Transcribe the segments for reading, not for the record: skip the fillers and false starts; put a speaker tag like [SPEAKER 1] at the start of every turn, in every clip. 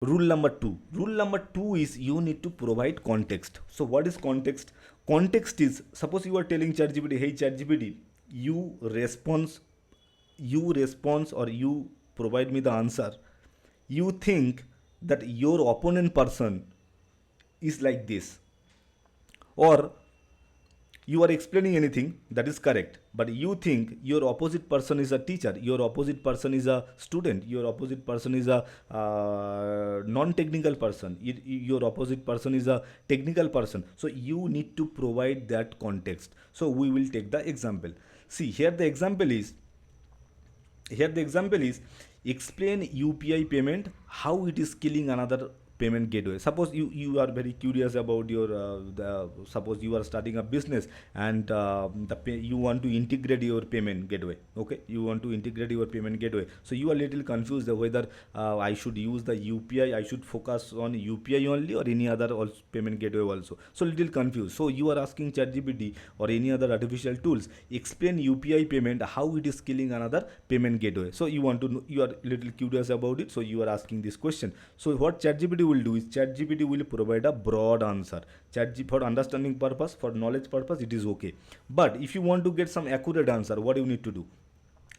[SPEAKER 1] Rule number two is you need to provide context. So what is context? Context is, suppose you are telling ChatGPT, hey ChatGPT, you response or you provide me the answer. You think that your opponent person is like this, or you are explaining anything that is correct, but you think your opposite person is a teacher, your opposite person is a student, your opposite person is a non-technical person, your opposite person is a technical person. So you need to provide that context. So we will take the example. See, here the example is explain UPI payment, how it is killing another payment gateway. Suppose you are very curious about your suppose you are starting a business, and you want to integrate your payment gateway. Okay, you want to integrate your payment gateway. So you are little confused whether I should use the UPI, I should focus on UPI only, or any other also payment gateway also. So little confused. So you are asking ChatGPT or any other artificial tools, explain UPI payment, how it is killing another payment gateway. So you want to know, you are little curious about it, so you are asking this question. So what ChatGPT will do is ChatGPT will provide a broad answer. ChatGPT, for understanding purpose, for knowledge purpose, it is okay. But if you want to get some accurate answer, what you need to do?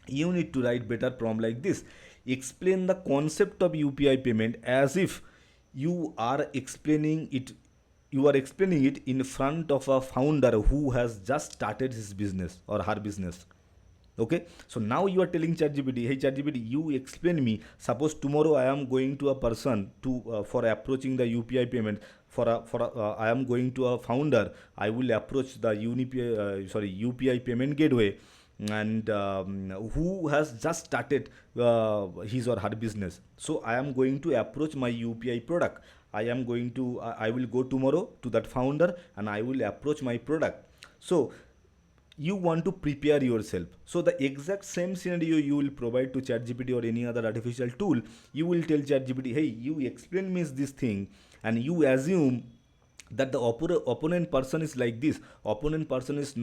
[SPEAKER 1] You need to write better prompt like this: explain the concept of UPI payment as if you are explaining it in front of a founder who has just started his business or her business. Okay, so now you are telling ChatGPT, hey ChatGPT, you explain me, suppose tomorrow I am going to a person to for approaching the UPI payment, I am going to a founder, I will approach the UPI payment gateway, and who has just started his or her business. So I am going to approach my UPI product. I will go tomorrow to that founder and I will approach my product. So you want to prepare yourself. So the exact same scenario you will provide to ChatGPT or any other artificial tool. You will tell ChatGPT, hey, you explain me this thing, and you assume that the opponent person is like this. Opponent person is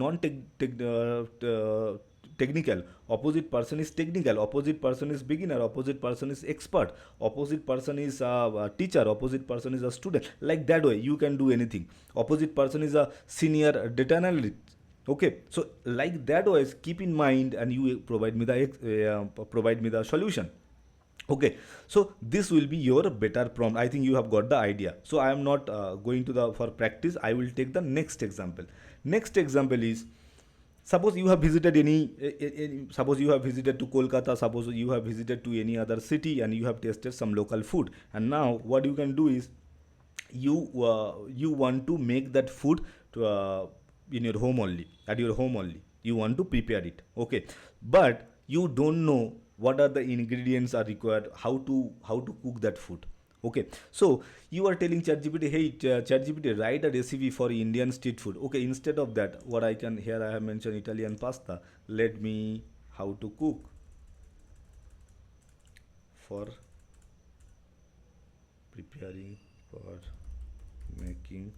[SPEAKER 1] technical. Opposite person is technical. Opposite person is beginner. Opposite person is expert. Opposite person is a teacher. Opposite person is a student. Like that way, you can do anything. Opposite person is a senior data analyst. Okay, so like that was, keep in mind, and you provide me the solution. Okay, so this will be your better prompt. I think you have got the idea. So I am not going to the for practice. I will take the next example. Next example is, suppose you have visited suppose you have visited to Kolkata, suppose you have visited to any other city, and you have tasted some local food, and now what you can do is you want to make that food to, in your home only, at your home only. You want to prepare it. Okay, but you don't know what are the ingredients are required, how to cook that food. Okay, so you are telling ChatGPT, hey ChatGPT, write a recipe for Indian street food. Okay, instead of that, what I can, here I have mentioned Italian pasta. Let me, how to cook for preparing for making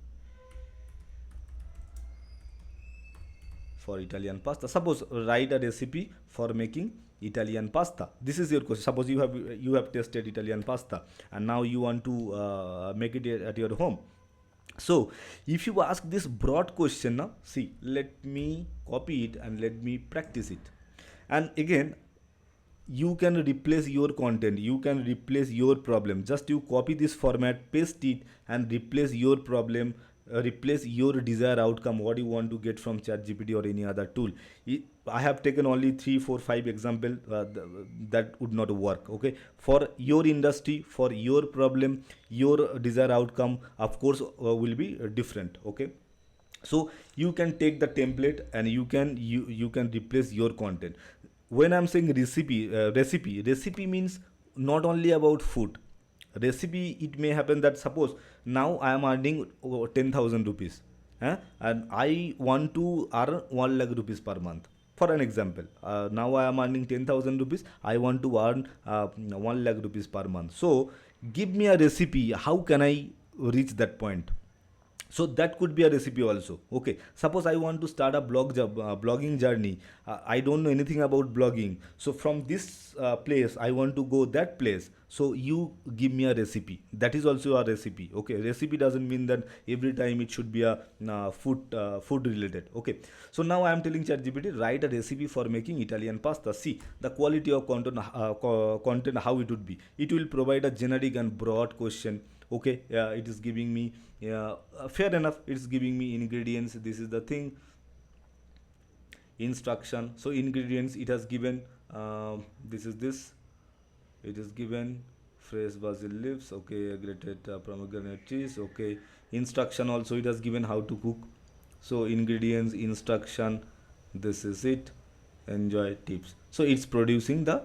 [SPEAKER 1] for Italian pasta. Suppose write a recipe for making Italian pasta. This is your question. Suppose you have tasted Italian pasta, and now you want to make it at your home. So if you ask this broad question, now see, let me copy it and let me practice it. And again, you can replace your content, you can replace your problem. Just you copy this format, paste it, and replace your problem, replace your desired outcome, what you want to get from ChatGPT or any other tool. I have taken only 3 4 5 example that would not work. Okay, for your industry, for your problem, your desired outcome, of course, will be different. Okay, so you can take the template and you can replace your content. When I'm saying recipe means not only about food. Recipe, it may happen that, suppose now I am earning 10,000 rupees, and I want to earn 1 lakh rupees per month. For an example, now I am earning 10,000 rupees, I want to earn 1 lakh rupees per month. So give me a recipe, how can I reach that point? So that could be a recipe also. Okay, suppose I want to start a blogging journey. I don't know anything about blogging, so from this place I want to go that place, so you give me a recipe. That is also a recipe. Okay, recipe doesn't mean that every time it should be a food related. Okay, so now I am telling ChatGPT, write a recipe for making Italian pasta. See the quality of content, how it would be. It will provide a generic and broad question. Okay, it is giving me, yeah, fair enough, it's giving me ingredients, this is the thing. Instruction, so ingredients it has given, this is this, it is given fresh basil leaves, okay, grated pomegranate cheese, okay. Instruction also it has given how to cook. So ingredients, instruction, this is it. Enjoy tips. So it's producing the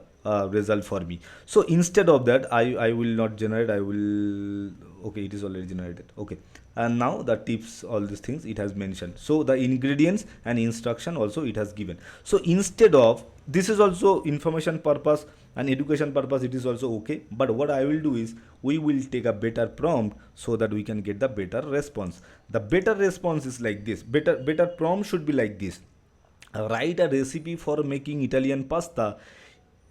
[SPEAKER 1] result for me. So instead of that, I will not generate, I will, okay, it is already generated. Okay, and now the tips, all these things it has mentioned. So the ingredients and instruction also it has given. So instead of, this is also information purpose and education purpose, it is also okay. But what I will do is, we will take a better prompt so that we can get the better response. The better response is like this. Better prompt should be like this: write a recipe for making Italian pasta.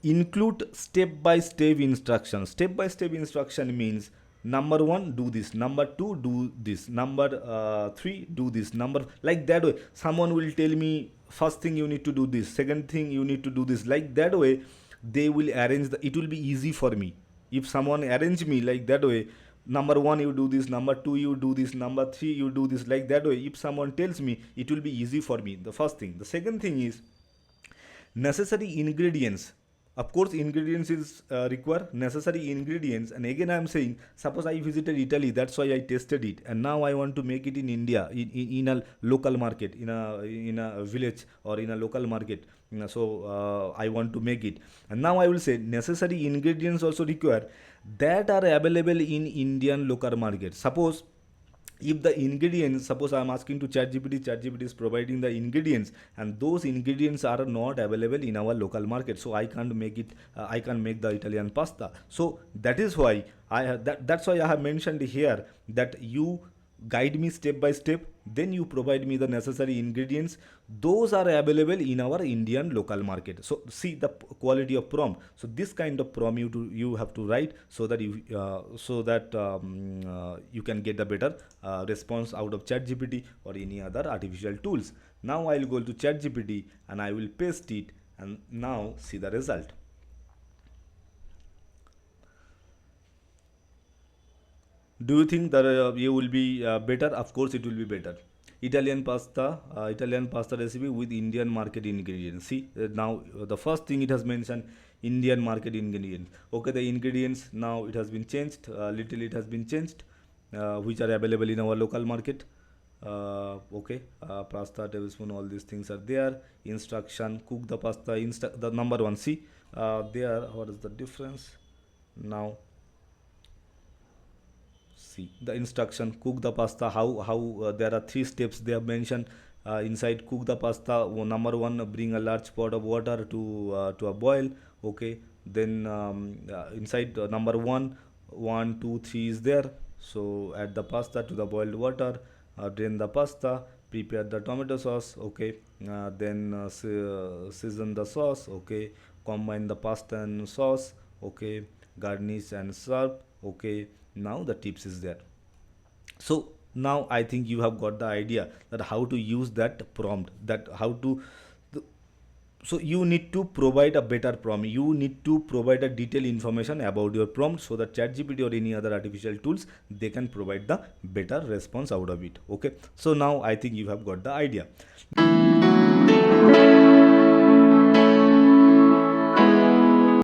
[SPEAKER 1] Include step by step instruction. Step by step instruction means, number one, do this. Number two, do this. Number three, do this. Number, like that way. Someone will tell me, first thing you need to do this. Second thing you need to do this. Like that way, they will arrange the. It will be easy for me if someone arrange me like that way. Number one you do this, number two you do this, number three you do this, like that way. If someone tells me, it will be easy for me. The first thing. The second thing is, necessary ingredients. Of course ingredients is require necessary ingredients. And again I am saying, suppose I visited Italy, that's why I tested it, and now I want to make it in India, in a local market, in a village or in a local market. So I want to make it, and now I will say necessary ingredients also require, that are available in Indian local market. Suppose if the ingredients, suppose I am asking to ChatGPT is providing the ingredients, and those ingredients are not available in our local market, so I can't make it, I can't make the Italian pasta. So that is why that's why I have mentioned here that you guide me step by step, then you provide me the necessary ingredients. Those are available in our Indian local market. So see the quality of prompt. So this kind of prompt you have to write, so that you can get a better response out of ChatGPT or any other artificial tools. Now I'll go to ChatGPT and I will paste it, and now see the result. Do you think that you will be better? Of course, it will be better. Italian pasta recipe with Indian market ingredients. See, now the first thing it has mentioned, Indian market ingredients. Okay, the ingredients now it has been changed. Little it has been changed, which are available in our local market. Okay, pasta tablespoon. All these things are there. Instruction: cook the pasta. The number one. See, there. What is the difference? Now see the instruction: cook the pasta. How there are three steps they have mentioned inside cook the pasta. Number one, bring a large pot of water to a boil. Okay, then inside number one, 1 2 3 is there. So add the pasta to the boiled water, drain the pasta, prepare the tomato sauce. Okay, then season the sauce. Okay, combine the pasta and sauce. Okay, garnish and serve. Okay, now the tips is there. So now I think you have got the idea that how to use that prompt, that how to so you need to provide a better prompt, you need to provide a detailed information about your prompt, so that ChatGPT or any other artificial tools, they can provide the better response out of it. Okay, so now I think you have got the idea.